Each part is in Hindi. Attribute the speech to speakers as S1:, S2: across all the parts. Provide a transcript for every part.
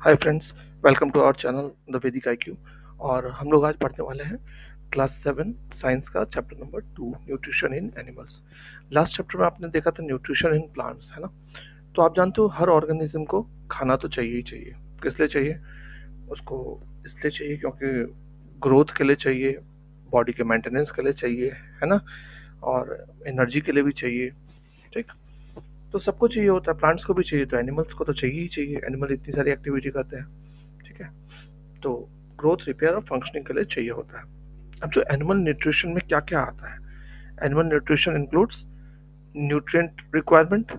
S1: Hi friends, welcome to our channel the Vedic IQ. और हम लोग आज पढ़ने वाले हैं क्लास 7 साइंस का chapter number 2, nutrition in animals. Last chapter में आपने देखा था न्यूट्रिशन इन प्लांट्स, है ना। तो आप जानते हो हर ऑर्गेनिज्म को खाना तो चाहिए ही चाहिए। किस लिए चाहिए? उसको इसलिए चाहिए क्योंकि ग्रोथ के लिए चाहिए, बॉडी के मेंटेनेंस के लिए चाहिए, है ना, और एनर्जी के लिए भी चाहिए। ठीक। तो सबको चाहिए होता है, प्लांट्स को भी चाहिए, तो एनिमल्स को तो चाहिए ही चाहिए। एनिमल इतनी सारी एक्टिविटी करते हैं। ठीक है। तो ग्रोथ, रिपेयर और फंक्शनिंग के लिए चाहिए होता है। अब जो एनिमल न्यूट्रिशन में क्या क्या आता है? Animal nutrition includes nutrient requirement,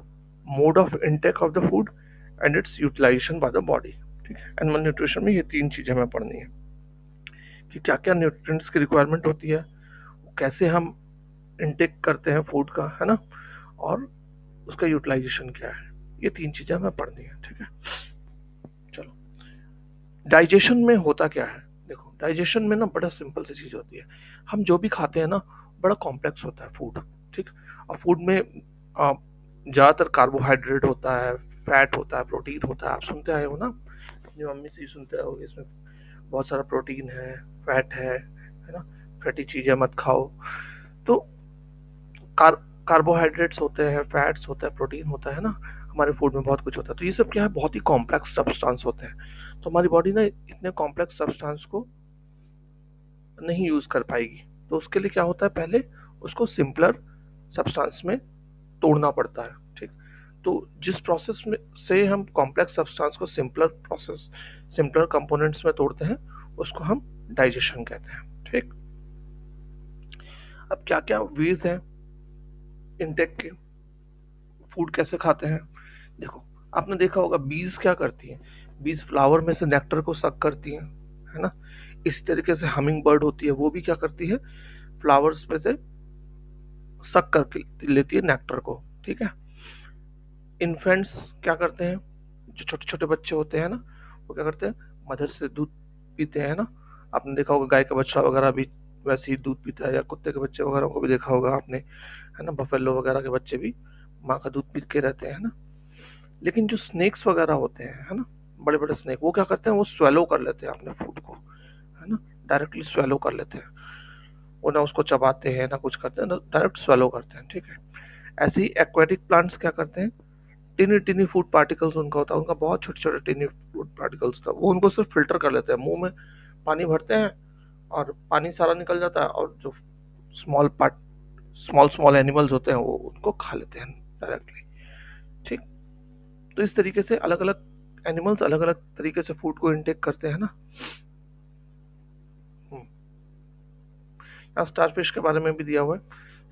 S1: mode of intake of the food and its utilisation by the body. ठीक है। एनिमल न्यूट्रिशन में ये तीन चीजें हमें पढ़नी है कि क्या क्या न्यूट्रिएंट्स की रिक्वायरमेंट होती है, कैसे हम इनटेक करते हैं फूड का, है ना, और उसका यूटिलाइजेशन क्या है। ये तीन चीजें हमें पढ़नी है। ठीक है। चलो, डाइजेशन में होता क्या है? देखो, डाइजेशन में ना बड़ा सिंपल सी चीज होती है। हम जो भी खाते हैं ना, बड़ा कॉम्प्लेक्स होता है फूड। ठीक। और फूड में ज्यादातर कार्बोहाइड्रेट होता है, फैट होता है, प्रोटीन होता है। आप सुनते आए हो ना, अपनी मम्मी से ही सुनते हो, इसमें बहुत सारा प्रोटीन है, फैट है ना, फैटी चीजें मत खाओ। तो कार कार्बोहाइड्रेट्स होते हैं, फैट्स होता है, प्रोटीन होता है ना, हमारे फूड में बहुत कुछ होता है। तो ये सब क्या है, बहुत ही कॉम्प्लेक्स सब्सटेंस होते हैं। तो हमारी बॉडी ना इतने कॉम्प्लेक्स सब्सटेंस को नहीं यूज कर पाएगी। तो उसके लिए क्या होता है, पहले उसको सिंपलर सब्सटेंस में तोड़ना पड़ता है। ठीक। तो जिस प्रोसेस में से हम कॉम्प्लेक्स सब्सटेंस को सिंपलर कंपोनेंट्स में तोड़ते हैं, उसको हम डाइजेशन कहते हैं। ठीक। अब क्या क्या वेज हैं इनटेक के, फूड कैसे खाते हैं? देखो, आपने देखा होगा बीज क्या करती हैं। बीज फ्लावर में से नेक्टर को सक करती हैं, है ना। इसी तरीके से हमिंग बर्ड होती है, वो भी क्या करती है, फ्लावर्स में से सक करके लेती है नेक्टर को। ठीक है। इन्फेंट्स क्या करते हैं, जो छोटे छोटे बच्चे होते हैं ना, वो क्या करते हैं, मदर से दूध पीते हैं ना। आपने देखा होगा गाय का बछड़ा वगैरह भी वैसे ही दूध पीता है, या कुत्ते के बच्चे वगैरह को भी देखा होगा आपने, है ना। बफेलो वगैरह के बच्चे भी माँ का दूध पी के रहते हैं ना। लेकिन जो स्नेक्स वगैरह होते हैं, है ना, बड़े बड़े स्नेक, वो क्या करते हैं, वो स्वेलो कर लेते हैं अपने फूड को, है ना। डायरेक्टली स्वेलो कर लेते हैं। वो ना उसको चबाते हैं ना कुछ करते हैं, ना डायरेक्ट स्वेलो करते हैं। ठीक है। ऐसे ही एक्वेटिक प्लांट्स क्या करते हैं, टिनी टिनी फूड पार्टिकल्स उनका होता है, उनका बहुत छोटे छोटे टिनी फूड पार्टिकल्स था, वो उनको सिर्फ फिल्टर कर लेते हैं। मुंह में पानी भरते हैं और पानी सारा निकल जाता है, और जो small part small small animals होते हैं वो उनको खा लेते हैं डायरेक्टली। ठीक। तो इस तरीके से अलग अलग एनिमल्स अलग अलग तरीके से फूड को इनटेक करते हैं ना। यहाँ स्टारफिश के बारे में भी दिया हुआ है।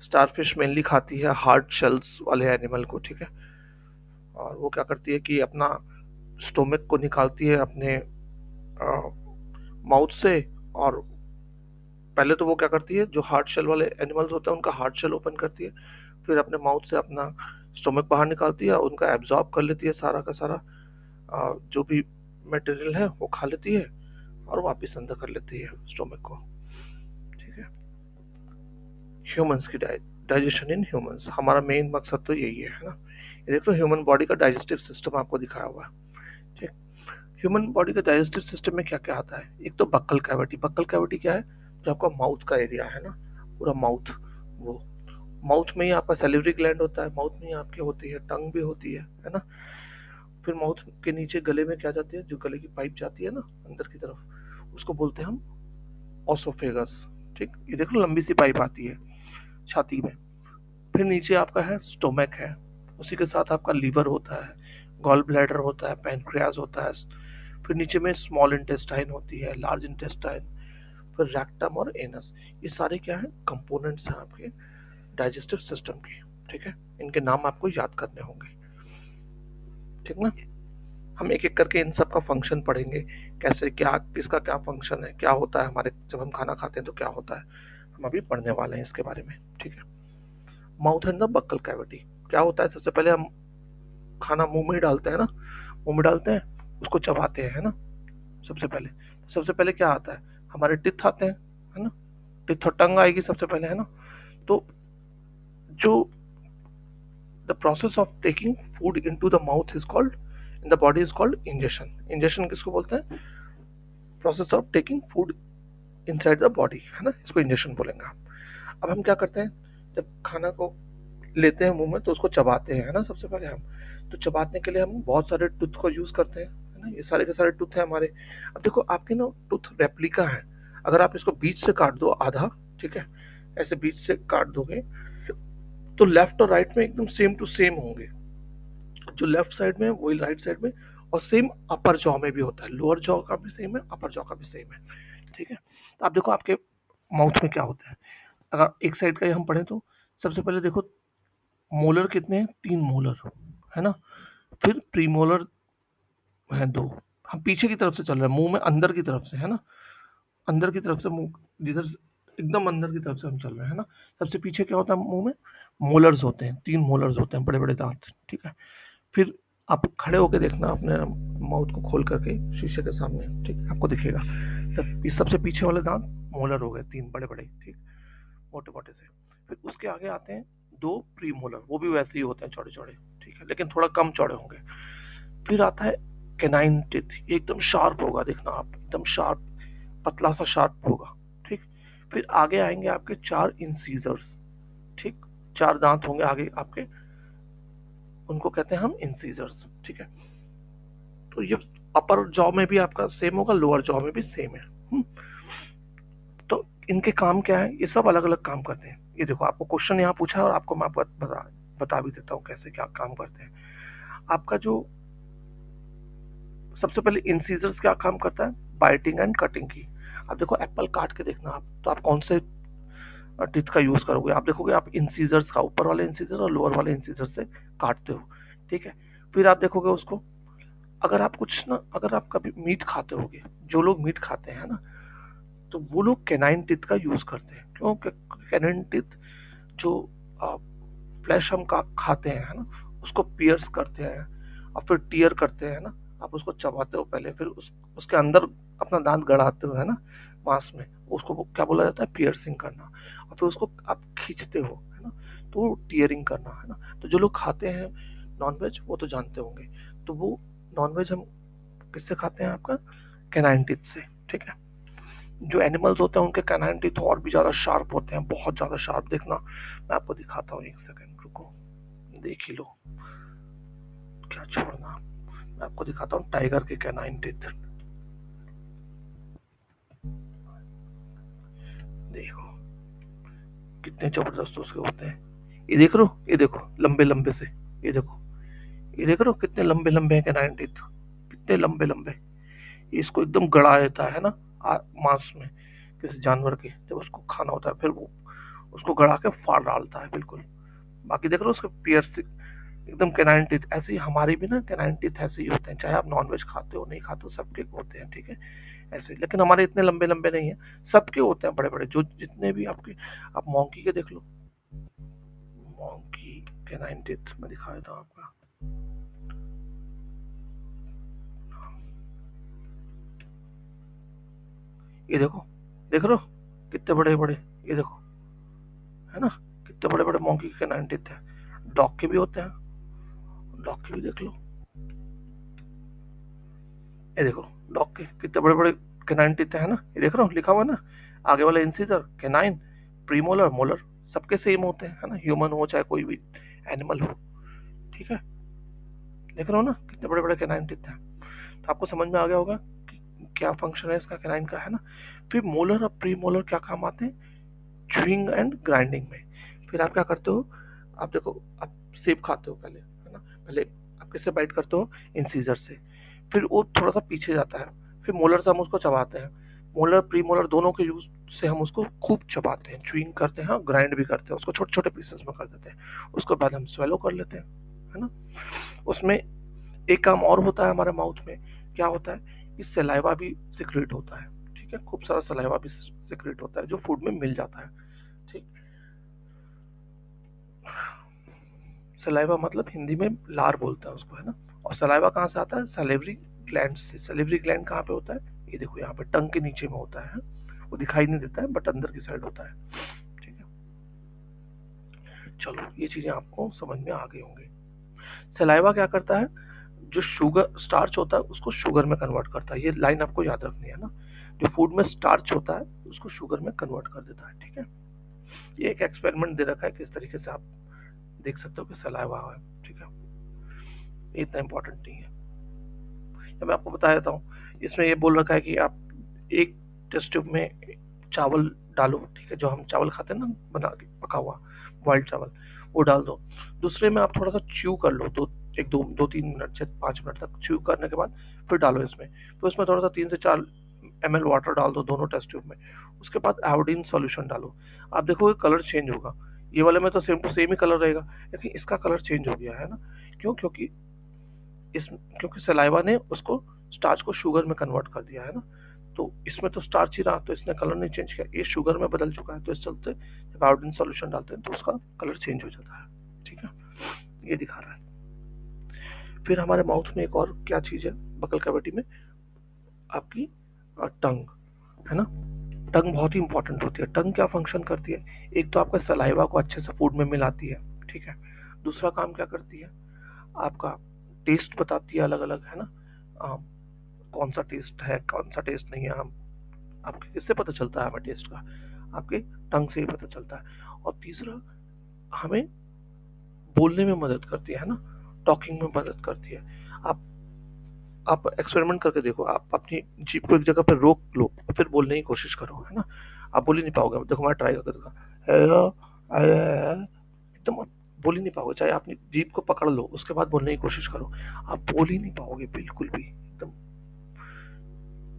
S1: स्टारफिश मेनली खाती है हार्ड शेल्स वाले एनिमल को। ठीक है। और वो क्या करती है कि अपना स्टोमक को निकालती है अपने माउथ से। और पहले तो वो क्या करती है, जो हार्ड शेल वाले एनिमल्स होते हैं उनका हार्ड शेल ओपन करती है, फिर अपने माउथ से अपना स्टोमक बाहर निकालती है, उनका एब्जॉर्ब कर लेती है सारा का सारा, जो भी मटेरियल है वो खा लेती है, और वापस अंदर कर लेती है स्टोमक को। ठीक है। ह्यूमंस की डाइजेशन इन ह्यूमंस, हमारा मेन मकसद तो यही है ना। ये देखो, ह्यूमन बॉडी का डाइजेस्टिव सिस्टम आपको दिखाया हुआ है। ठीक। ह्यूमन बॉडी का डाइजेस्टिव सिस्टम में क्या क्या आता है? एक तो बक्कल कैविटी। बक्कल कैविटी क्या है? जो आपका माउथ का एरिया है ना, पूरा माउथ, वो माउथ में ही आपका सैलिवरी ग्लैंड होता है, माउथ में ही आपकी होती है टंग भी होती है ना। फिर माउथ के नीचे गले में क्या जाती है, जो गले की पाइप जाती है ना अंदर की तरफ, उसको बोलते हैं हम ऑसोफेगस। ठीक। ये देखो, लंबी सी पाइप आती है छाती में। फिर नीचे आपका है स्टोमक है, उसी के साथ आपका लीवर होता है, गॉल ब्लैडर होता है, पैनक्रियाज होता है। फिर नीचे में स्मॉल इंटेस्टाइन होती है, लार्ज इंटेस्टाइन, फिर रेक्टम और एनस। ये सारे क्या है, कंपोनेंट्स हैं आपके डाइजेस्टिव सिस्टम के। ठीक है। इनके नाम आपको याद करने होंगे। ठीक ना। हम एक एक करके इन सब का फंक्शन पढ़ेंगे, कैसे क्या किसका क्या फंक्शन है, क्या होता है हमारे जब हम खाना खाते हैं तो क्या होता है, हम अभी पढ़ने वाले हैं इसके बारे में। ठीक है। Mouth and the buccal cavity क्या होता है? सबसे पहले हम खाना मुंह में ही डालते हैं ना, मुंह में डालते हैं, उसको चबाते हैं, है ना। सबसे पहले क्या आता है, हमारे टिथ आते हैं, है ना। टिथ और टंग आएगी सबसे पहले, है ना। तो जो the process of taking food into the mouth is called in the body is called ingestion. Ingestion किसको बोलते हैं? Process of taking food inside the body, है ना, इसको इंजेशन बोलेंगे आप। अब हम क्या करते हैं, जब खाना को लेते हैं मुंह में तो उसको चबाते हैं, है ना, सबसे पहले हम। तो चबाने के लिए हम बहुत सारे टूथ को यूज करते हैं, है ना, ये सारे के सारे टूथ हैं हमारे। अब देखो आपके ना टूथ रेप्लिका है, अगर आप इसको बीच से काट दो आधा, ठीक है, ऐसे बीच से काट दोगे तो लेफ्ट और राइट में एकदम सेम टू सेम होंगे। जो लेफ्ट साइड में है वही राइट साइड में, और सेम अपर जॉ में भी होता है, लोअर जॉ का भी सेम है, अपर जॉ का भी सेम है, ठीक है। तो आप देखो आपके माउथ में क्या होता है, अगर एक साइड का ही हम पढ़ें तो सबसे पहले देखो मोलर कितने हैं, 3 मोलर, है ना, फिर प्रीमोलर है 2। हम पीछे की तरफ से चल रहे हैं, मुंह में अंदर की तरफ से, है ना, अंदर की तरफ से मुंह, जिधर एकदम अंदर की तरफ से हम चल रहे हैं, है ना। सबसे पीछे क्या होता है मुंह में? मोलर्स होते हैं, 3 मोलर्स होते हैं, बड़े बड़े दांत, ठीक है। फिर आप खड़े होकर देखना अपने माउथ को खोल करके शीशे के सामने, ठीक है, आपको दिखेगा सबसे पीछे वाले दांत मोलर हो गए, 3 बड़े बड़े, ठीक, मोटे मोटे से। फिर उसके आगे आते हैं 2 प्री मोलर, वो भी वैसे ही होते हैं चौड़े चौड़े, ठीक है, लेकिन थोड़ा कम चौड़े होंगे। फिर आता है कैनाइन टिथ, ये एकदम शार्प होगा, देखना आप, एकदम शार्प, पतला सा शार्प होगा, ठीक। फिर आगे आएंगे आपके 4 इंसीजर्स, ठीक, 4 दांत होंगे आगे आपके, उनको कहते हैं हम इंसीजर्स, ठीक है। तो ये अपर जॉ में भी आपका सेम होगा, लोअर जॉ में भी सेम है। तो इनके काम क्या है, ये सब अलग अलग काम करते हैं। ये देखो आपको क्वेश्चन यहाँ पूछा है और आपको मैं बता भी देता हूँ कैसे क्या काम करते हैं। आपका जो सबसे पहले इंसीजर्स क्या काम करता है, बाइटिंग एंड कटिंग की। आप देखो एप्पल काट के देखना आप, तो आप कौन से टीथ का यूज करोगे? आप देखोगे आप इंसीजर्स का, ऊपर वाले इंसीजर और लोअर वाले इंसीजर से काटते हो, ठीक है। फिर आप देखोगे उसको, अगर आप कुछ ना, अगर आप कभी मीट खाते होगे, जो लोग मीट खाते हैं ना, तो वो लोग कैनाइन टीथ का यूज करते हैं। क्यों? कैनाइन टीथ जो फ्लैश हम का खाते हैं, है ना, उसको पियर्स करते हैं और फिर टीयर करते हैं ना, आप उसको चबाते हो पहले, फिर उसके अंदर अपना दांत गड़ाते हो, है ना, मांस में, उसको क्या बोला जाता है, पियर्सिंग करना। और फिर उसको आप खींचते हो, है ना, तो टीयरिंग करना, है ना। तो जो लोग खाते हैं नॉनवेज वो तो जानते होंगे, तो वो नॉनवेज हम किससे खाते हैं, आपका कैनाइन टीथ से, ठीक है। जो एनिमल्स होते हैं उनके कैनाइन टीथ और भी ज्यादा शार्प होते हैं, बहुत ज्यादा शार्प, देखना मैं आपको दिखाता हूँ, एक सेकंड रुको, देख ही लो, क्या छोड़ना, मैं आपको दिखाता हूँ टाइगर के कैनाइन टीथ, देखो कितने जबरदस्त उसके होते हैं। ये देख रहे हो, ये देखो लंबे लंबे से, ये देखो, ये देख रहे हो कितने लंबे लंबे हैं कैनाइन टीथ, कितने लंबे लंबे। ये इसको एकदम गड़ा देता है ना, मांस में किसी जानवर के, जब उसको खाना होता है फिर वो उसको गड़ा के फाड़ डालता है, बिल्कुल। बाकी देख रहे हो उसके पियर्स एकदम कैनाइन टीथ, ऐसे ही हमारे भी ना कैनाइन टीथ ऐसे ही होते हैं, चाहे आप नॉनवेज खाते हो नहीं खाते हो, सबके होते हैं, ठीक है, ऐसे। लेकिन हमारे इतने लंबे लंबे नहीं है, सबके होते हैं बड़े बड़े, जो जितने भी आपके, आप मॉन्की के देख लो, मॉन्की कैनाइन टीथ मैं दिखा देता हूँ आपका, ये देखो, देख रहे हो कितने बड़े बड़े, ये देखो, है ना, कितने बड़े बड़े मॉन्की के कैनाइन टीथ है। डॉग के भी होते हैं, डॉग के भी देख लो, ये देखो, डॉग के कितने बड़े बड़े कैनाइन टीथ है ना, ये देख रहे हो लिखा हुआ ना, आगे वाला इंसीजर, कैनाइन, प्रीमोलर, मोलर, सबके सेम होते हैं, है ना, ह्यूमन हो चाहे कोई भी एनिमल हो, ठीक है। देख रहे हो ना कितने बड़े बड़े कैनाइन टीथ है। तो आपको समझ में आ गया होगा कि क्या फंक्शन है इसका कैनाइन का, है ना। फिर मोलर और प्रीमोलर क्या काम आते हैं, च्यूइंग एंड ग्राइंडिंग में। फिर आप क्या करते हो, आप देखो, आप सेब खाते हो पहले, है ना, पहले आप किससे बाइट करते हो, इंसीजर से, फिर वो थोड़ा सा पीछे जाता है, फिर मोलर से हम उसको चबाते हैं, मोलर प्री मोलर दोनों के यूज से हम उसको खूब चबाते हैं, च्यूइंग करते हैं, ग्राइंड भी करते हैं, उसको छोटे छोटे पीसेस में कर देते हैं, उसके बाद हम स्वेलो कर लेते हैं, है ना। उसमें एक काम और होता है हमारे माउथ में, क्या होता है कि सलाइवा भी सिक्रेट होता है, ठीक है, खूब सारा सलाइवा भी सिक्रेट होता है जो फूड में मिल जाता है, ठीक। सलाइवा मतलब हिंदी में लार बोलते हैं उसको, है ना। और सलाइवा कहाँ से आता है, सलेवरी ग्लैंड से। सलेवरी ग्लैंड कहाँ पे होता है, ये देखो यहाँ पे टंग के नीचे में होता है, वो दिखाई नहीं देता है बट अंदर की साइड होता है, ठीक है। चलो ये चीजें आपको समझ में आ गई होंगी। सलाइवा क्या करता है, जो शुगर स्टार्च होता है उसको शुगर में कन्वर्ट करता है। ये लाइन आपको याद रखनी है ना, जो फूड में स्टार्च होता है उसको शुगर में कन्वर्ट कर देता है। ठीक है, ये एक एक्सपेरिमेंट दे रखा है, किस तरीके से आप देख सकते हो कि सलाइवा है। ठीक है, ये इतना इंपॉर्टेंट नहीं है। तो मैं आपको बता देता हूँ, इसमें ये बोल रखा है कि आप एक टेस्ट ट्यूब में चावल डालो, ठीक है, जो हम चावल खाते हैं ना बना के पका हुआ बॉइल्ड चावल, वो डाल दो। दूसरे में आप थोड़ा सा च्यू कर लो, तो एक दो दो तीन मिनट से 5 मिनट तक च्यू करने के बाद फिर डालो इसमें। फिर उसमें थोड़ा सा 3 से 4 ml वाटर डाल दो दोनों टेस्ट ट्यूब में। उसके बाद आयोडीन सॉल्यूशन डालो। आप देखोगे कलर चेंज होगा। ये वाले में तो सेम टू सेम ही कलर रहेगा, लेकिन इसका कलर चेंज हो गया है ना। क्यों? क्योंकि सलाइवा ने उसको स्टार्च को शुगर में कन्वर्ट कर दिया है ना। तो इसमें तो स्टार्च ही रहा, तो इसने कलर नहीं चेंज किया, ये शुगर में बदल चुका है, तो इस चलते जब आयोडीन सॉल्यूशन डालते हैं तो उसका कलर चेंज हो जाता है। ठीक है, ये दिखा रहा है। फिर हमारे माउथ में एक और क्या चीज है बकल कैविटी में, आपकी टंग है ना। टंग बहुत ही इंपॉर्टेंट होती है। टंग क्या फंक्शन करती है? एक तो आपका सलाइवा को अच्छे से फूड में मिलाती है, ठीक है। दूसरा काम क्या करती है, आपका टेस्ट बताती है अलग अलग, है ना। कौन सा टेस्ट है, कौन सा टेस्ट नहीं है, हम आपके किससे पता चलता है हमें टेस्ट का? आपके टंग से ही पता चलता है। और तीसरा, हमें बोलने में मदद करती है ना, टॉकिंग में मदद करती है। आप आप एक्सपेरिमेंट करके देखो, आप अपनी जीभ को एक जगह पर रोक लो और फिर बोलने की कोशिश करो, है ना। आप बोल ही नहीं पाओगे। देखो मैं ट्राई करके देखा, एकदम आप बोल ही नहीं पाओगे। चाहे आपने जीभ को पकड़ लो, उसके बाद बोलने की कोशिश करो, आप बोल ही नहीं पाओगे, बिल्कुल भी एकदम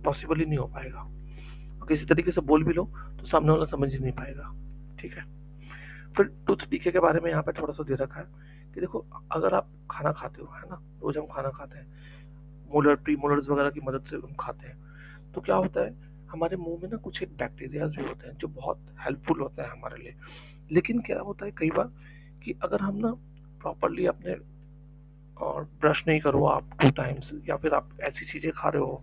S1: पॉसिबल ही नहीं हो पाएगा। और किसी तरीके से बोल भी लो तो सामने वाला समझ ही नहीं पाएगा। ठीक है। फिर टूथ डीके के बारे में यहाँ पे थोड़ा सा दे रखा है कि देखो, अगर आप खाना खाते हो, है ना, रोज हम खाना खाते हैं, मोलर प्री मोलर्स वगैरह की मदद से हम खाते हैं, तो क्या होता है, हमारे मुंह में ना कुछ एक बैक्टीरियाज भी होते हैं जो बहुत हेल्पफुल होते हैं हमारे लिए। लेकिन क्या होता है कई बार कि अगर हम ना प्रॉपरली अपने और ब्रश नहीं करो आप 2 टाइम्स, या फिर आप ऐसी चीज़ें खा रहे हो,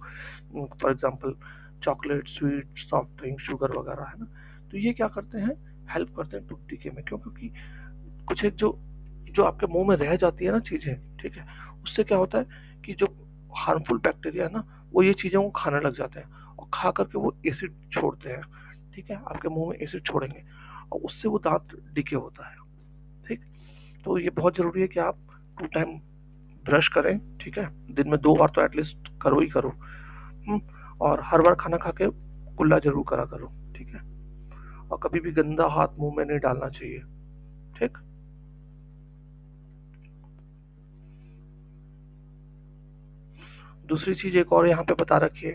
S1: for example chocolate, sweet, soft drink, sugar वगैरह, है ना, तो ये क्या करते हैं, हेल्प करते हैं टूथ डीके में। क्यों? क्योंकि कुछ एक जो जो आपके मुंह में रह जाती है ना चीज़ें, ठीक है, उससे क्या होता है कि जो हार्मफुल बैक्टीरिया है ना, वो ये चीज़ों को खाने लग जाते हैं और खा करके वो एसिड छोड़ते हैं। ठीक है, आपके मुंह में एसिड छोड़ेंगे और उससे वो दांत डीके होता है। ठीक, तो ये बहुत ज़रूरी है कि आप 2 टाइम ब्रश करें, ठीक है, दिन में 2 बार तो एटलीस्ट करो ही करो। और हर बार खाना खा के कुल्ला जरूर करा करो, ठीक है। और कभी भी गंदा हाथ मुंह में नहीं डालना चाहिए। ठीक, दूसरी चीज एक और यहाँ पे बता रखी है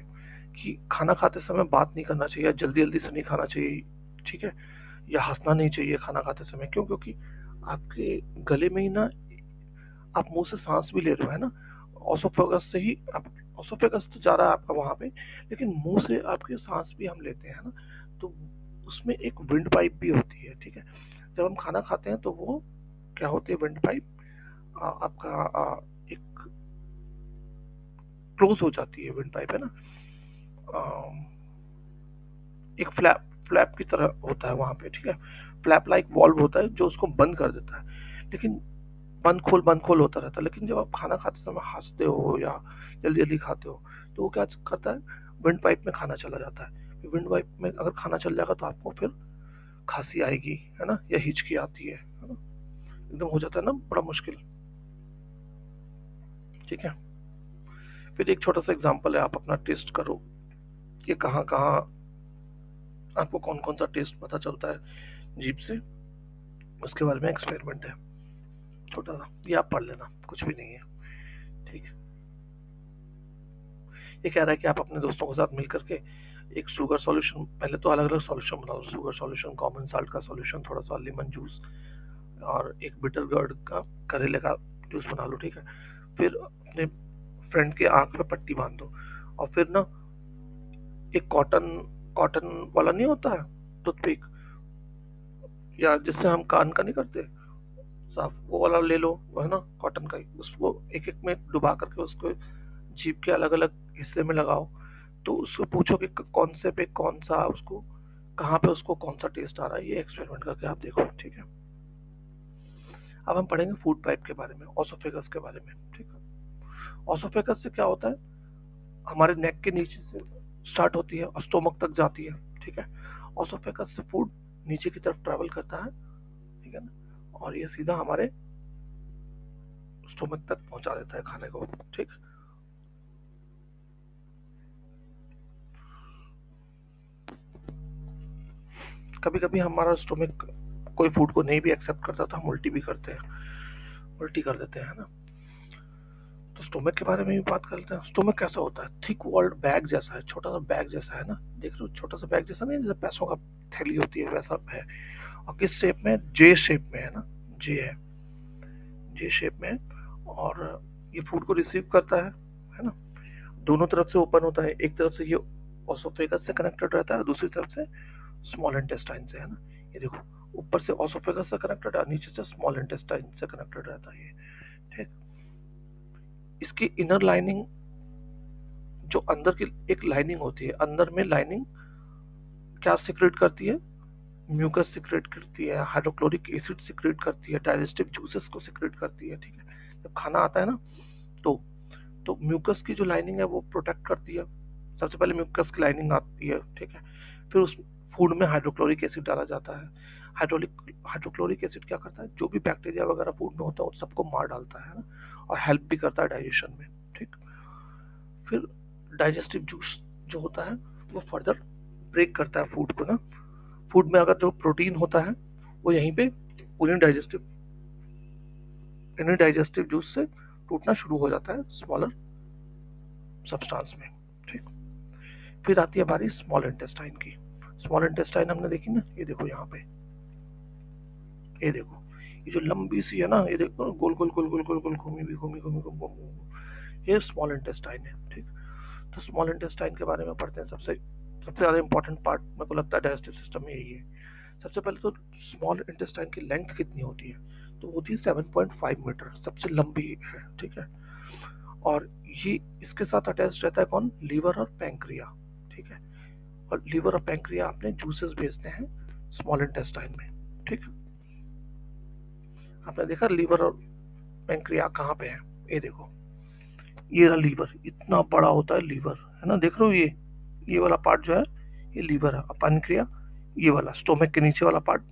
S1: कि खाना खाते समय बात नहीं करना चाहिए, जल्दी जल्दी से नहीं खाना चाहिए, ठीक है, या हंसना नहीं चाहिए खाना खाते समय। क्यों? क्योंकि आपके गले में ही ना, आप मुंह से सांस भी ले रहे हो, है ना, ऑसोफेगस से ही आप, ऑसोफेगस तो जा रहा है आपका वहां पे, लेकिन मुंह से आपके सांस भी हम लेते हैं, है ना। तो उसमें एक विंड पाइप भी होती है, ठीक है। जब हम खाना खाते हैं तो वो क्या होती है, विंड पाइप आपका एक क्लोज हो जाती है, विंड पाइप, है ना। एक फ्लैप फ्लैप की तरह होता है वहां पे, ठीक है। फ्लैप लाइक वॉल्व होता है जो उसको बंद कर देता है, लेकिन बंद खोल होता रहता है। लेकिन जब आप खाना खाते समय हंसते हो या जल्दी जल्दी खाते हो, तो वो क्या करता है, विंड पाइप में खाना चला जाता है। विंड पाइप में अगर खाना चल जाएगा तो आपको फिर खांसी आएगी, है ना, या हिचकी आती है ना, एकदम हो जाता है ना बड़ा मुश्किल। ठीक है। फिर एक छोटा सा एग्जांपल है, आप अपना टेस्ट करो कि कहाँ कहाँ आपको कौन कौन सा टेस्ट पता चलता है जीभ से, उसके बारे में एक्सपेरिमेंट है छोटा सा, ये आप पढ़ लेना, कुछ भी नहीं है। ठीक है, ये कह रहा है कि आप अपने दोस्तों के साथ मिल करके एक शुगर सॉल्यूशन, पहले तो अलग अलग सॉल्यूशन बना लो, शुगर सॉल्यूशन, कॉमन साल्ट का सॉल्यूशन, थोड़ा सा लेमन जूस, और एक बिटर गर्ड का, करेले का जूस बना लो, ठीक है। फिर अपने फ्रेंड के आंख पे पट्टी बांध दो, और फिर ना एक कॉटन कॉटन वाला नहीं होता है टूथपिक, या जिससे हम कान का नहीं करते साफ, वो वाला ले लो, वो है ना कॉटन का ही, उसको एक एक में डुबा करके उसको जीभ के अलग अलग हिस्से में लगाओ। तो उसको पूछो कि कौन से पे कौन सा उसको, कहाँ पे उसको कौन सा टेस्ट आ रहा है, ये एक्सपेरिमेंट करके आप देखो, ठीक है। अब हम पढ़ेंगे फूड पाइप के बारे में, ऑसोफेगस के बारे में, ठीक है। ऑसोफेगस से क्या होता है, हमारे नेक के नीचे से स्टार्ट होती है और स्टोमक तक जाती है, ठीक है। ऑसोफेगस से फूड नीचे की तरफ ट्रेवल करता है, ठीक है ना, और ये सीधा हमारे स्टोमक तक पहुंचा देता है खाने को, ठीक। कभी कभी हमारा स्टोमक कोई फूड को नहीं भी एक्सेप्ट करता तो हम उल्टी भी करते हैं, उल्टी कर देते हैं ना। तो स्टोमक के बारे में भी बात कर लेते हैं। स्टोमक कैसा होता है, थिक वॉल्ड बैग जैसा है, छोटा सा बैग जैसा है ना, देख रहे हो, छोटा सा बैग जैसा नहीं, जैसे पैसों का थैली होती है वैसा है। और किस शेप में, जे शेप में है ना, जे है, जे शेप में। और ये फूड को रिसीव करता है ना, दोनों तरफ से ओपन होता है, एक तरफ से ये ऑसोफेगस से कनेक्टेड रहता है, दूसरी तरफ से स्मॉल इंटेस्टाइन से, है ना। ये देखो, ऊपर से ऑसोफेगस से कनेक्टेड है, नीचे से स्मॉल इंटेस्टाइन से कनेक्टेड रहता है ये, ठीक। इसकी इनर लाइनिंग, जो अंदर की एक लाइनिंग होती है, अंदर में लाइनिंग क्या सिक्रेट करती है, म्यूकस सिक्रेट करती है, हाइड्रोक्लोरिक एसिड सिक्रेट करती है, डाइजेस्टिव जूसेस को सिक्रेट करती है, ठीक है। जब खाना आता है ना, तो म्यूकस की जो लाइनिंग है वो प्रोटेक्ट करती है, सबसे पहले म्यूकस की लाइनिंग आती है, ठीक है। फिर उस फूड में हाइड्रोक्लोरिक एसिड डाला जाता है। हाइड्रोक्लोरिक एसिड क्या करता है, जो भी बैक्टीरिया वगैरह फूड में होता है उन सबको मार डालता है ना, और हेल्प भी करता है डाइजेशन में, ठीक। फिर डाइजेस्टिव जूस जो होता है वो फर्दर ब्रेक करता है फूड को ना, फूड में अगर जो प्रोटीन होता है वो यहीं पे उन्हीं डाइजेस्टिव जूस से टूटना शुरू हो जाता है स्मॉलर सब्सटेंस में, ठीक। फिर आती है बारी स्मॉल इंटेस्टाइन की। स्मॉल इंटेस्टाइन हमने देखी ना, ये देखो यहाँ पे, ये देखो, ये जो लंबी सी है ना, ये देखो, गोल गोल गोल गोल गोल गोल घूमी भी घूमी घूमी घूमी, ये स्मॉल इंटेस्टाइन है, ठीक। तो स्मॉल इंटेस्टाइन के बारे में पढ़ते हैं। सबसे सबसे ज़्यादा इंपॉर्टेंट पार्ट मेरे को लगता है डाइजेस्टिव सिस्टम में यही है। सबसे पहले तो स्मॉल इंटेस्टाइन की लेंथ कितनी होती है, तो होती है 7.5 मीटर, सबसे लंबी है, ठीक है। और ये इसके साथ अटैच रहता है कौन, लीवर और पैंक्रिया, ठीक है। और लीवर और पैंक्रिया अपने जूसेस भेजते हैं स्मॉल इंटेस्टाइन में, ठीक। आपने देखा लीवर और पैंक्रिया कहाँ पे है, ये देखो, ये रहा लीवर, इतना बड़ा होता है लीवर, है ना, देख रहे हो, ये वाला पार्ट जो है ये लीवर है, और पैंक्रिया ये वाला स्टोमक के नीचे वाला पार्ट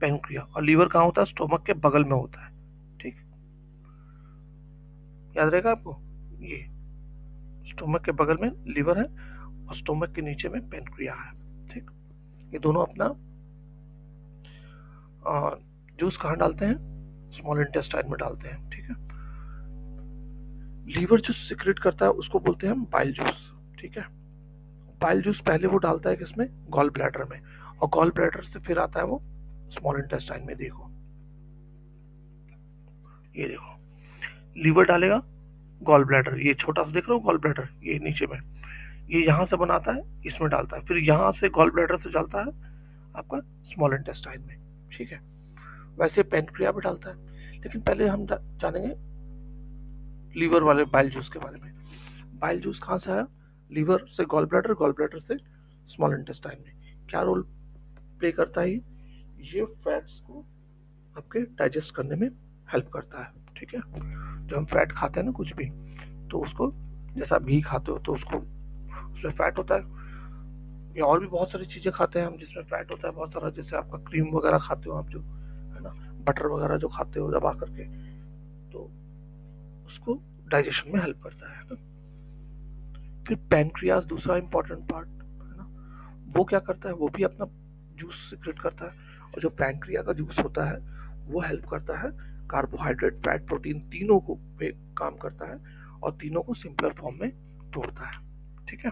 S1: पैंक्रिया, और लीवर कहाँ होता है, स्टोमक के बगल में होता है, ठीक। याद रहेगा आपको, ये स्टोमक के बगल में लीवर है और स्टोमक के नीचे में पैंक्रिया है, ठीक। ये दोनों अपना जूस कहाँ डालते हैं, स्मॉल इंटेस्टाइन में डालते हैं, ठीक है। लीवर जो सिक्रेट करता है उसको बोलते हैं हम बाइल जूस, ठीक है। बाइल जूस पहले वो डालता है किसमें, गॉल ब्लैडर में, और गॉल ब्लैडर से फिर आता है वो स्मॉल इंटेस्टाइन में। देखो, ये देखो, लीवर डालेगा, गॉल ब्लैडर, ये छोटा सा देख रहे हो गॉल ब्लैडर, ये नीचे में, ये यहाँ से बनाता है, इसमें डालता है, फिर यहाँ से गॉल ब्लैडर से डालता है आपका स्मॉल इंटेस्टाइन में, ठीक है। वैसे पेनक्रिया भी डालता है, लेकिन पहले हम जानेंगे लीवर वाले बाइल जूस के बारे में। बाइल जूस कहाँ से आया, लीवर से गॉल ब्लैडर, गॉल ब्लैडर से स्मॉल इंटेस्टाइन में। क्या रोल प्ले करता है ये फैट्स को आपके डाइजेस्ट करने में हेल्प करता है, ठीक है। जो हम फैट खाते हैं ना कुछ भी, तो उसको, जैसा आप घी खाते हो तो उसको, उसमें फैट होता है, या और भी बहुत सारी चीज़ें खाते हैं हम जिसमें फैट होता है बहुत सारा, जैसे आपका क्रीम वगैरह खाते हो आप जो, है ना, बटर वगैरह जो खाते हो दबा करके, तो उसको डाइजेशन में हेल्प करता है ना। फिर पैनक्रियाज दूसरा इंपॉर्टेंट पार्ट है ना, वो क्या करता है, वो भी अपना जूस सिक्रेट करता है, और जो पैनक्रिया का जूस होता है वो हेल्प करता है कार्बोहाइड्रेट, फैट, प्रोटीन तीनों को पे काम करता है, और तीनों को सिंपलर फॉर्म में तोड़ता है, ठीक है।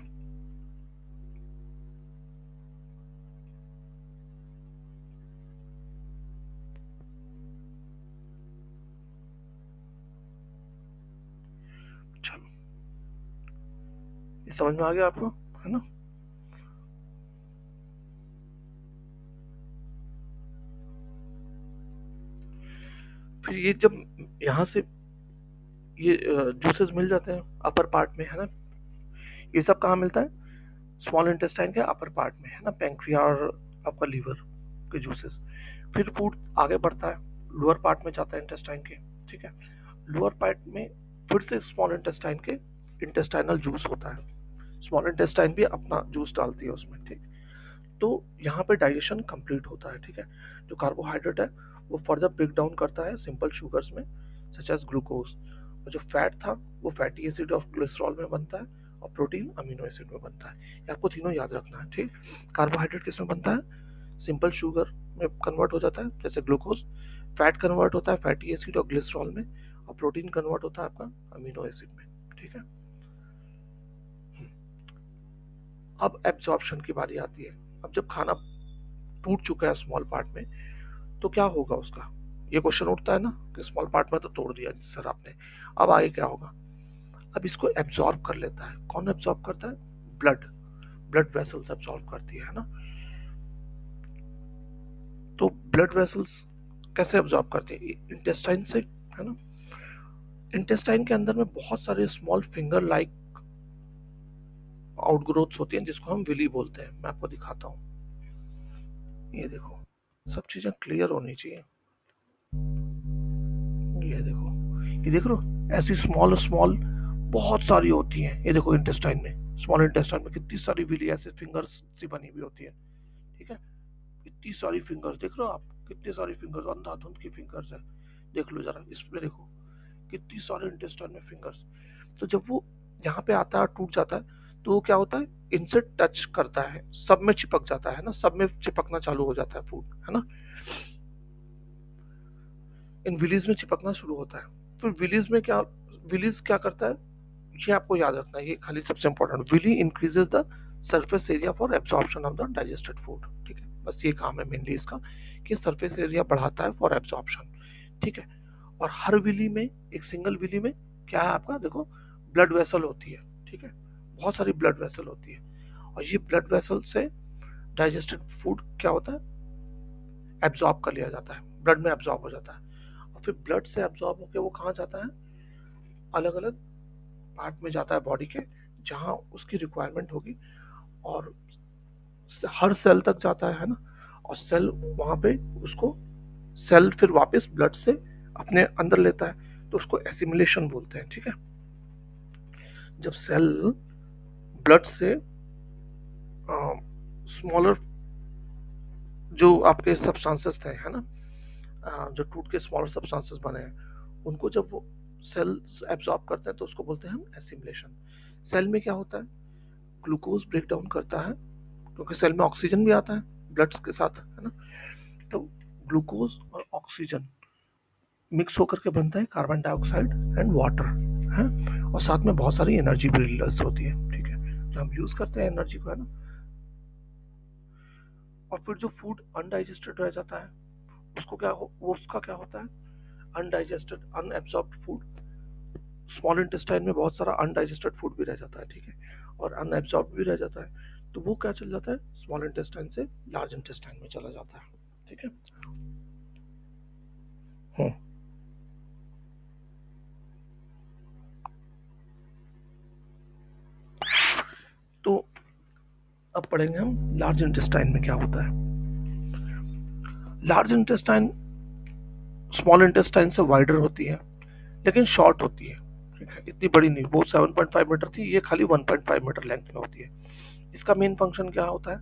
S1: चलो, ये समझ में आ गया आपको, है ना। फिर ये जब यहाँ से ये जूसेस मिल जाते हैं अपर पार्ट में, है ना, ये सब कहाँ मिलता है, स्मॉल इंटेस्टाइन के अपर पार्ट में, है ना, पैंक्रिया और आपका लीवर के जूसेस। फिर फूड आगे बढ़ता है, लोअर पार्ट में जाता है इंटेस्टाइन के, ठीक है। लोअर पार्ट में फिर से स्मॉल इंटेस्टाइन के इंटेस्टाइनल जूस होता है, स्मॉल इंटेस्टाइन भी अपना जूस डालती है उसमें, ठीक। तो यहाँ पे डाइजेशन कंप्लीट होता है, ठीक है। जो कार्बोहाइड्रेट है वो फर्दर ब्रेक डाउन करता है सिंपल शुगर्स में सच एज ग्लूकोज, और जो फैट था वो फैटी एसिड और ग्लिसरॉल में बनता है, और प्रोटीन अमीनो एसिड में बनता है। ये आपको तीनों याद रखना है, ठीक। कार्बोहाइड्रेट किस में बनता है, सिंपल शुगर में कन्वर्ट हो जाता है जैसे ग्लूकोज, फैट कन्वर्ट होता है फैटी एसिड और ग्लिसरॉल में, और प्रोटीन कन्वर्ट होता है आपका अमीनो एसिड में, ठीक है। अब एब्जॉर्प्शन की बारी आती है। अब जब खाना टूट चुका है स्मॉल पार्ट में तो क्या होगा उसका, ये क्वेश्चन उठता है ना कि स्मॉल पार्ट में तो तोड़ दिया सर आपने, अब आगे क्या होगा। अब इसको एब्जॉर्ब कर लेता है, कौन एब्जॉर्ब करता है, ब्लड, ब्लड वेसल्स एब्जॉर्ब करती है ना। तो ब्लड वेसल्स कैसे एब्जॉर्ब करती है, इंटेस्टाइन से, है ना। इंटेस्टाइन के अंदर में बहुत सारे स्मॉल फिंगर लाइक आउटग्रोथ्स होती हैं जिसको हम विली बोलते हैं। मैं आपको दिखाता हूँ, ये देखो, सब चीजें क्लियर होनी चाहिए। ये देखो, ये देख रहे हो, ऐसी स्मॉल स्मॉल बहुत सारी होती हैं। ये देखो इंटेस्टाइन में, स्मॉल इंटेस्टाइन में कितनी सारी विली ऐसे फिंगर्स सी बनी हुई होती है, ठीक है। इतनी सारी फिंगर्स देख रहे हो आप, कितनी सारी फिंगर्स, अंधाधुंध की फिंगर्स है। देख लो जरा, इसमें देखो कितनी सारे इंटेस्टाइन में फिंगर्स। तो जब वो यहाँ पे आता है टूट जाता है तो वो क्या होता है, इनसे टच करता है, सब में चिपक जाता है ना, सब में चिपकना चालू हो जाता है फूड, है ना। इन विलीज में चिपकना शुरू होता है। फिर विलीज में क्या, विलीज क्या करता है, ये आपको याद रखना है, ये खाली सबसे important, villi increases the surface area for absorption of the digested food, ठीक है। बस ये काम है मेनली इसका, कि सरफेस एरिया बढ़ाता है फॉर एब्जॉर्प्शन, ठीक है। और हर विली में, एक सिंगल विली में क्या है आपका, देखो ब्लड वेसल होती है, ठीक है, बहुत सारी ब्लड वेसल होती है। और ये ब्लड वेसल से डाइजेस्टेड फूड क्या होता है, एब्जॉर्ब कर लिया जाता है, ब्लड में एब्जॉर्ब हो जाता है। और फिर ब्लड से एब्जॉर्ब होकर वो कहाँ जाता है, अलग अलग पार्ट में जाता है बॉडी के, जहाँ उसकी रिक्वायरमेंट होगी, और हर सेल तक जाता है ना। और सेल वहां पे उसको, सेल फिर वापस ब्लड से अपने अंदर लेता है, तो उसको एसिमिलेशन बोलते हैं, ठीक है। जब सेल ब्लड से स्मॉलर जो आपके सब्सटेंसेस थे, है ना, जो टूट के स्मॉलर सब्सटेंसेस बने हैं, उनको जब वो सेल एब्जॉर्ब करते हैं तो उसको बोलते हैं हम एसिमिलेशन। सेल में क्या होता है, ग्लूकोज ब्रेक डाउन करता है, क्योंकि सेल में ऑक्सीजन भी आता है ब्लड के साथ, है ना। तो ग्लूकोज और ऑक्सीजन मिक्स होकर के बनता है कार्बन डाइऑक्साइड एंड वाटर, है। और साथ में बहुत सारी एनर्जी भी रिलीज होती है, ठीक है, जो हम यूज करते हैं एनर्जी को, है ना। और फिर जो फूड अनडाइजेस्टेड रह जाता है उसको क्या हो, वो उसका क्या होता है, undigested unabsorbed food. Small intestine में बहुत सारा अनडाइजेस्टेड फूड भी रह जाता है, ठीक है, और अनएब्सॉर्ब भी रह जाता है। तो वो क्या चल जाता है, स्मॉल इंटेस्टाइन से लार्ज इंटेस्टाइन में चला जाता है, ठीक है। हम्म, तो अब पढ़ेंगे हम लार्ज इंटेस्टाइन में क्या होता है। लार्ज इंटेस्टाइन स्मॉल इंटेस्टाइन से वाइडर होती है, लेकिन शॉर्ट होती है, ठीक है, इतनी बड़ी नहीं। वो 7.5 मीटर थी, ये खाली 1.5 मीटर लेंथ में होती है। इसका मेन फंक्शन क्या होता है,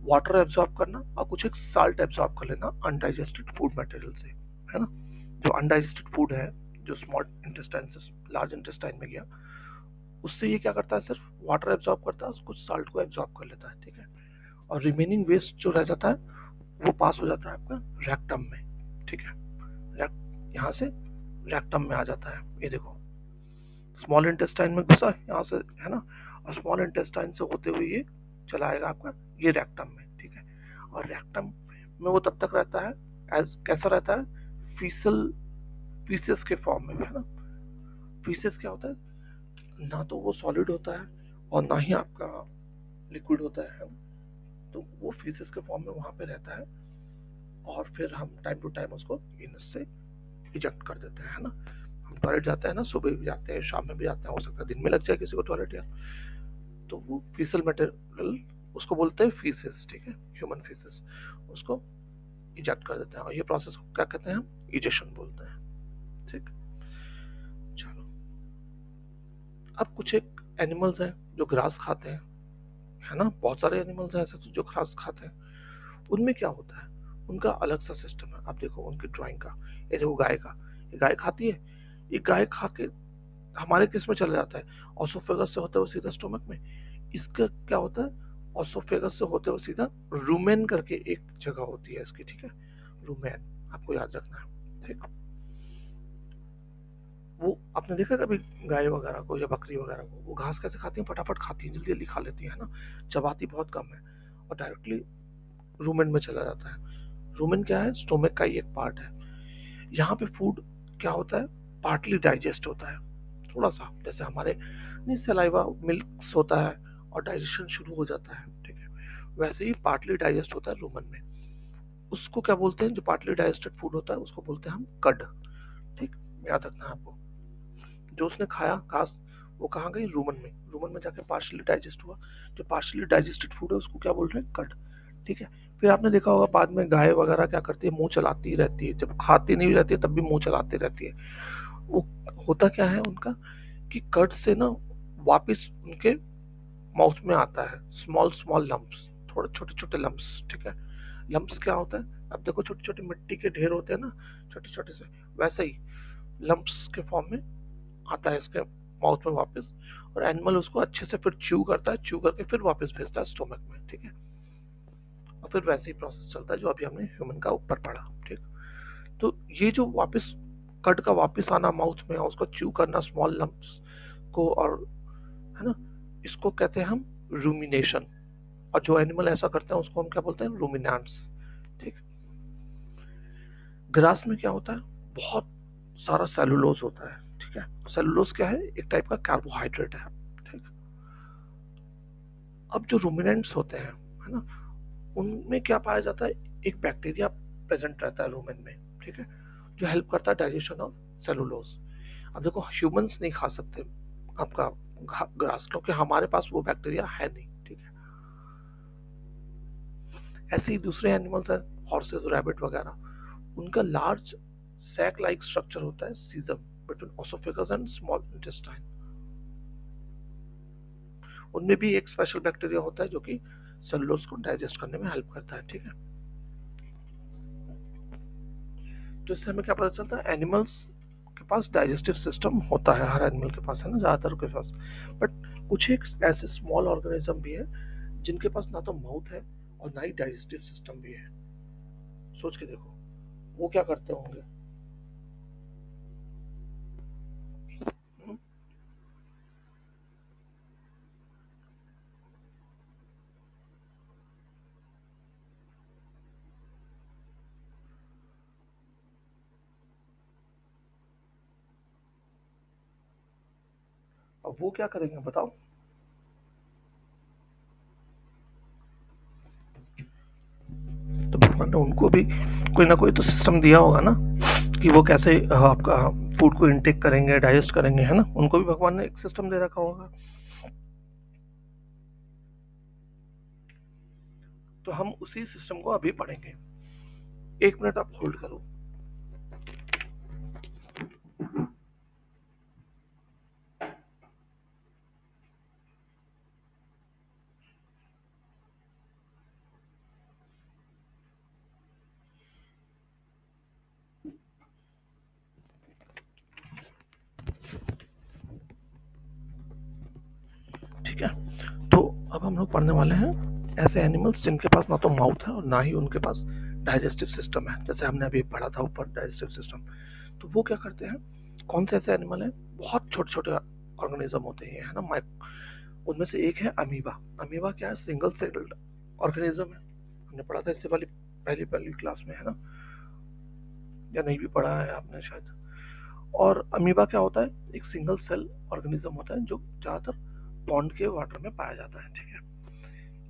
S1: वाटर एब्जॉर्ब करना और कुछ एक साल्ट एब्जॉर्ब कर लेना अनडाइजेस्टेड फूड मटेरियल से, है ना। जो अनडाइजेस्टेड फूड है, जो स्मॉल इंटेस्टाइन से लार्ज इंटेस्टाइन में गया, उससे ये क्या करता है, सिर्फ वाटर एब्जॉर्ब करता है, कुछ साल्ट को एब्जॉर्ब कर लेता है, ठीक है। और रिमेनिंग वेस्ट जो रह जाता है वो पास हो जाता है आपका रेक्टम में, ठीक है। यहाँ से रेक्टम में आ जाता है, ये देखो स्मॉल इंटेस्टाइन में घुसा यहाँ से, है ना। और स्मॉल इंटेस्टाइन से होते हुए ये चला आएगा आपका ये रेक्टम में, ठीक है। और रेक्टम में वो तब तक रहता है एज कैसा रहता है, फीसल, फीसेस के फॉर्म में, है ना। फीसेस क्या होता है, ना तो वो सॉलिड होता है और ना ही आपका लिक्विड होता है ना? तो वो फीसेस के फॉर्म में वहां पे रहता है, और फिर हम टाइम टू टाइम उसको इनस से इजेक्ट कर देते हैं, है ना। हम टॉयलेट जाते हैं ना, सुबह भी जाते हैं, शाम में भी जाते हैं, हो सकता है दिन में लग जाए किसी को टॉयलेट यार, तो वो फीसल मटेरियल उसको बोलते हैं फीसेस, ठीक है, ह्यूमन फीसेस, उसको इजेक्ट कर देते हैं। और ये प्रोसेस को क्या कहते हैं, हम इजेक्शन बोलते हैं, ठीक। चलो, अब कुछ एक एनिमल्स हैं जो ग्रास खाते हैं, है ना, बहुत सारे एनिमल्स हैं ऐसे तो जो ग्रास खाते हैं। उनमें क्या होता है, उनका अलग सा सिस्टम है। आप देखो उनकी ड्राइंग का, ये देखो गाय का, ये गाय खाती है, ये गाय खा के हमारे किस में चला जाता है, ऑसोफेगस से होते हुए सीधा स्टोमक में। इसका क्या होता है, ऑसोफेगस से होते हुए सीधा रूमेन करके एक जगह होती है इसकी, ठीक है, रूमेन, आपको याद रखना है, ठीक। वो आपने देखा कभी गाय वगैरह को या बकरी वगैरह को, वो घास कैसे खाती हैं, फटाफट खाती हैं, जल्दी जल्दी खा लेती है ना, चबाती बहुत कम है, और डायरेक्टली रूमेन में चला जाता है। रूमेन क्या है, स्टोमक का ही एक पार्ट है। यहाँ पे फूड क्या होता है, पार्टली डाइजेस्ट होता है, थोड़ा सा जैसे हमारे नहीं सलाइवा मिल्क होता है और डाइजेशन शुरू हो जाता है, ठीक है, वैसे ही पार्टली डाइजेस्ट होता है रूमन में। उसको क्या बोलते हैं, जो पार्टली डाइजेस्टेड फूड होता है उसको बोलते हैं हम कड, ठीक, याद रखना है आपको। जो उसने खाया घास, वो कहाँ गई, रूमन में, रूमन में जाके पार्शली डाइजेस्ट हुआ। जो पार्शली डाइजेस्टेड फूड है उसको क्या बोल रहे हैं, कड, ठीक है। फिर आपने देखा होगा बाद में गाय वगैरह क्या करती है, मुंह चलाती रहती है, जब खाती नहीं रहती है तब भी मुंह चलाती रहती है। वो होता क्या है उनका, कि कट से ना वापस उनके माउथ में आता है स्मॉल स्मॉल लम्प्स, थोड़े छोटे छोटे लम्प्स, ठीक है। लम्प्स क्या होता है, अब देखो छोटे छोटे मिट्टी के ढेर होते हैं ना, छोटे छोटे से, वैसे ही लम्प्स के फॉर्म में आता है इसके माउथ में वापस, और एनिमल उसको अच्छे से फिर च्यू करता है, च्यू करके फिर वापस भेजता है स्टोमक में, ठीक है। और फिर वैसे ही प्रोसेस चलता है जो अभी हमने ह्यूमन का ऊपर पढ़ा, ठीक। तो ये जो वापस कट का वापस आना माउथ में और उसको च्यू करना स्मॉल लम्प्स को, और है ना, इसको कहते हैं हम रूमिनेशन। और जो एनिमल ऐसा करते हैं उसको हम क्या बोलते हैं, रूमिनेंट्स, ठीक। ग्रास में क्या होता है, बहुत सारा सेलुलोज होता है, ठीक है। सेलुलोज क्या है, एक टाइप का कार्बोहाइड्रेट है, ठीक। अब जो रूमिनेंट्स होते हैं, है ना, उनमें क्या पाया जाता है, एक बैक्टीरिया प्रेजेंट रहता है रूमेन में, ठीक है, जो हेल्प करता है डाइजेशन ऑफ सेलुलोज। अब देखो ह्यूमंस नहीं खा सकते आपका ग्रास, क्योंकि हमारे पास वो बैक्टीरिया है नहीं, ठीक है। ऐसे ही दूसरे एनिमल्स हैं, हॉर्सेस, रैबिट वगैरह, उनका लार्ज सैक लाइक स्ट्रक्चर होता है, caesium between oesophagus and small intestine. उनमें भी एक स्पेशल बैक्टीरिया होता है जो कि सेलुलोज को डाइजेस्ट करने में हेल्प करता है, ठीक है। तो इससे हमें क्या पता चलता है, एनिमल्स के पास डाइजेस्टिव सिस्टम होता है, हर एनिमल के पास, है ना, ज्यादातर के पास। बट कुछ एक ऐसे स्मॉल ऑर्गेनिज्म भी है जिनके पास ना तो माउथ है और ना ही डाइजेस्टिव सिस्टम भी है। सोच के देखो वो क्या करते होंगे। हम्म, अब वो क्या करेंगे बताओ। तो भगवान ने उनको भी कोई ना कोई तो सिस्टम दिया होगा ना, कि वो कैसे आपका फूड को इनटेक करेंगे, डाइजेस्ट करेंगे, है ना, उनको भी भगवान ने एक सिस्टम दे रखा होगा। तो हम उसी सिस्टम को अभी पढ़ेंगे। एक मिनट आप होल्ड करो। ठीक है, तो अब हम लोग पढ़ने वाले हैं ऐसे एनिमल्स जिनके पास ना तो माउथ है और ना ही उनके पास डाइजेस्टिव सिस्टम है, जैसे हमने अभी पढ़ा था ऊपर डाइजेस्टिव सिस्टम। तो वो क्या करते हैं, कौन से ऐसे एनिमल हैं, बहुत छोटे छोटे ऑर्गेनिज्म होते हैं, है ना, उनमें से एक है अमीबा। अमीबा क्या है, सिंगल सेल्ड ऑर्गेनिज्म है, हमने पढ़ा था इससे पहले पहली पहली क्लास में, है ना, या नहीं भी पढ़ा है आपने शायद। और अमीबा क्या होता है, एक सिंगल सेल ऑर्गेनिज्म होता है जो ज्यादातर पॉन्ड के वाटर में पाया जाता है, ठीक है।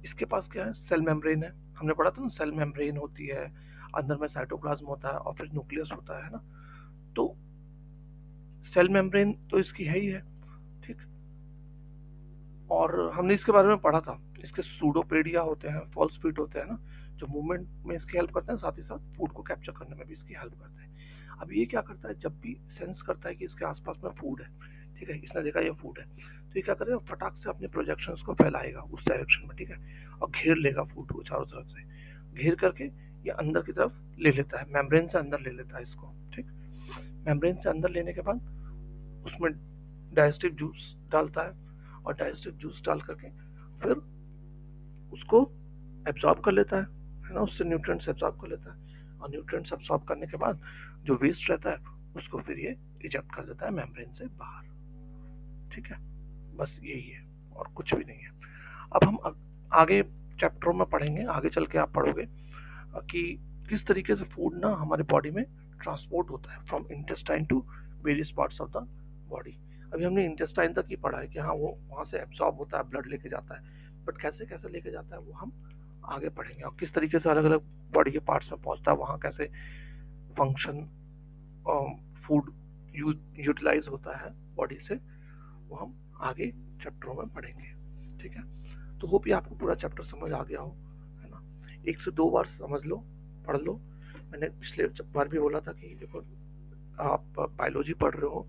S1: इसके पास क्या है, सेल मेम्ब्रेन है, हमने पढ़ा था ना, सेल मेम्ब्रेन होती है, अंदर में साइटोप्लाज्म होता है और फिर न्यूक्लियस होता है ना। तो सेल मेम्ब्रेन तो इसकी है ही है, ठीक। और हमने इसके बारे में पढ़ा था, इसके सूडोपेडिया होते हैं, फॉल्स फीट होते हैं ना, जो मूवमेंट में इसकी हेल्प करते हैं, साथ ही साथ फूड को कैप्चर करने में भी इसकी हेल्प करते हैं। अब ये क्या करता है, जब भी सेंस करता है कि इसके आसपास में फूड है, ठीक है, इसने देखा ये फूड है, तो ये क्या करेगा, फटाक से अपने प्रोजेक्शंस को फैलाएगा उस डायरेक्शन में, ठीक है, और घेर लेगा फूड को चारों तरफ से, घेर करके ये अंदर की तरफ ले लेता है, मेम्ब्रेन से अंदर ले लेता है इसको, ठीक। मेम्ब्रेन से अंदर लेने के बाद उसमें डाइजेस्टिव जूस डालता है, और डाइजेस्टिव जूस डाल करके फिर उसको एब्जॉर्ब कर लेता है ना, उससे न्यूट्रिएंट्स एब्जॉर्ब कर लेता है, और न्यूट्रिएंट्स एब्जॉर्ब करने के बाद जो वेस्ट रहता है उसको फिर ये इजेक्ट कर देता है मेम्ब्रेन से बाहर, ठीक है। बस यही है और कुछ भी नहीं है। अब हम आगे चैप्टरों में पढ़ेंगे, आगे चल के आप पढ़ोगे कि किस तरीके से फूड ना हमारे बॉडी में ट्रांसपोर्ट होता है from intestine to various parts of the body. अभी हमने इंटेस्टाइन तक ही पढ़ा है कि हाँ वो वहाँ से एब्जॉर्ब होता है, ब्लड लेके जाता है, बट कैसे कैसे लेके जाता है वो हम आगे पढ़ेंगे, और किस तरीके से अलग अलग बॉडी के पार्ट्स में पहुँचता है, वहाँ कैसे फंक्शन फूड यूटिलाइज होता है बॉडी से, वो हम आगे चैप्टरों में पढ़ेंगे, ठीक है। तो होप ये आपको पूरा चैप्टर समझ आ गया हो, है ना। 1 से 2 बार समझ लो, पढ़ लो। मैंने पिछले बार भी बोला था कि देखो आप बायोलॉजी पढ़ रहे हो,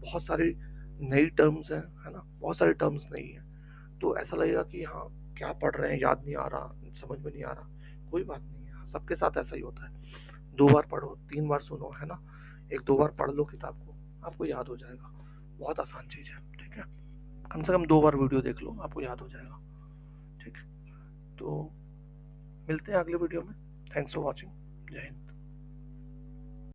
S1: बहुत सारी नई टर्म्स हैं, है ना, बहुत सारे टर्म्स नहीं है, तो ऐसा लगेगा कि हाँ क्या पढ़ रहे हैं, याद नहीं आ रहा, समझ में नहीं आ रहा, कोई बात नहीं है, सबके साथ ऐसा ही होता है। 2 बार पढ़ो, 3 बार सुनो, है ना, 1-2 बार पढ़ लो किताब को, आपको याद हो जाएगा, बहुत आसान चीज़ है, ठीक है। कम से कम 2 बार वीडियो देख लो, आपको याद हो जाएगा, ठीक। तो मिलते हैं अगले वीडियो में। Thanks for watching. जय हिंद।